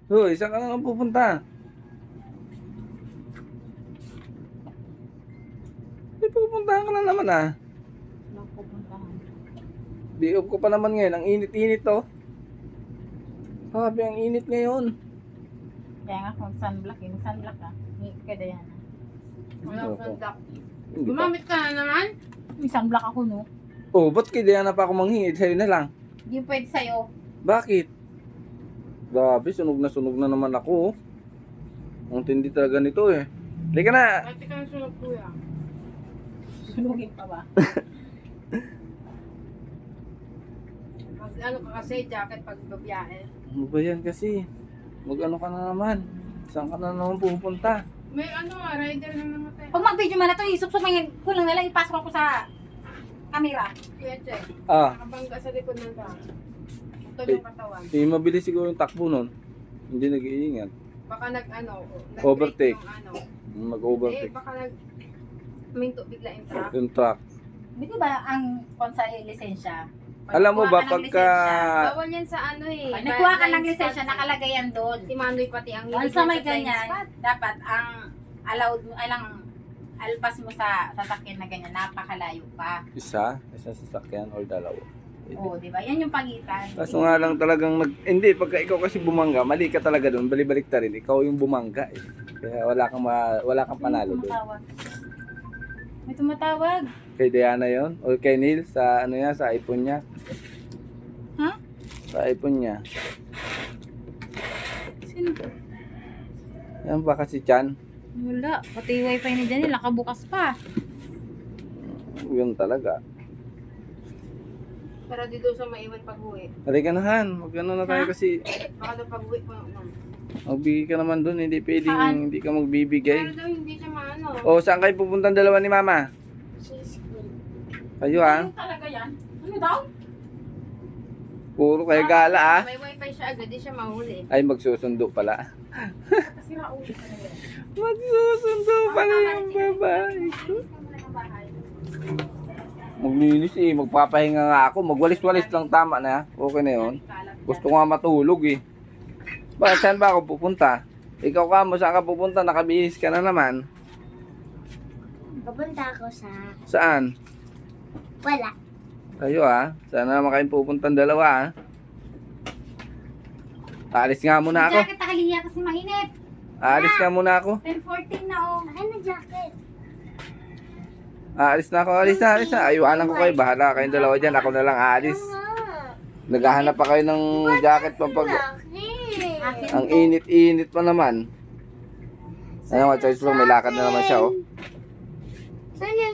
Hoy, saan ka na pupunta? May pupuntahan ka na naman ah. Walang pupuntahan. Di off ko pa naman ngayon. Ang init-init to. Sabi, ang init ngayon. Kaya nga kung sunblock eh. Mag-sunblock ka. Kada yan. Walang Opo. sundak. Hindi pa. Gumamit ka na naman? May sunblock ako no. Oh, ba't kay Diana pa ako manghingi? Sa'yo na lang. Hindi pwede sa'yo. Bakit? Grabe, sunog na naman ako. Oh. Ang tindi talaga nito eh. Halika na. Ate ka na sunod kuya. Sunugin pa ba? Mag ano ka kasi, jacket pag babiyahe. Ano ba yan kasi? Mag-ano ka na naman? Saan ka na naman pupunta? May ano rider na namatay. Pag mag-video man na ito, isupsumingin ko lang nalang ipasok ako sa camera. Kuya Che, Ah, nakabangga sa likod ng truck. Ito Eh. yung katawan. mabilis siguro yung takbo nun. Hindi nag-iingat. Baka nag-ano, Overtake. yung ano. Mag-overtake. Baka minto bigla yung truck. Yung truck. Di ba ang kung sa lisensya? Pag Alam mo nakuha ba, ka ng pagka... lisensya, Bawal yan sa ano eh. Pag nakuha ka ng guidelines lisensya, pati. nakalagay yan doon. Si Manoy pati ang Once sa may ganyan, dapat ang allowed mo, alang alpas mo sa sasakyan na ganyan, napakalayo pa. Isa sasakyan or dalawa. Oo, di ba? Yan yung pagitan. Kaso nga lang talagang hindi, pagka ikaw kasi bumangga, mali ka talaga doon, balibalik ta rin, ikaw yung bumangga eh. Kaya wala kang panalo doon. May tumatawag. Kay Diana yon o kay Neil sa ano niya, sa iPhone niya. Ha? Sa iPhone niya. Sino? Yan ba kasi Chan? Wala. Pati yung wifi ni Janelle, nakabukas pa. Yun talaga. Pero dito sa maiwan pag-uwi. Halika na Han, mag-ano na tayo Ha? kasi Baka daw pag-uwi pa. magbigay ka naman doon, hindi pwedeng Saan? hindi ka magbibigay. Pero daw hindi siya maano. O saan kayo pupunta dalawa ni Mama? Kayo ha? Ano talaga yan? Ano daw? Puro kayo gala ah. May wifi siya agad, di siya mahuli. Ay magsusundo pala. Kasi raulo ka na yan. Magsusundo pala yung babae ko. Maglinis eh, magpapahinga nga ako. Magwalis-walis lang tama na. Okay na yun. Gusto ko nga matulog eh. Bakit saan ba ako pupunta? Ikaw ka mo, saan ka pupunta? Nakabihis ka na naman. Pupunta ako sa... Saan? Wala. Kayo ah. Sana naman kayong pupuntan dalawa ah. Aalis nga muna ako. Jacket nakaliya kasi mainit. Aalis nga muna ako. 10:14 na oh. Akin na jacket. Aalis na ako. Alis na. Ayuanan ko kayo. Bahala kayong dalawa dyan. Ako na lang aalis. Naghahanap pa kayo ng jacket pampag... Akin. Ang init-init pa naman. Ano nga, Choice Bro, may lakad na naman siya oh. Saan yan?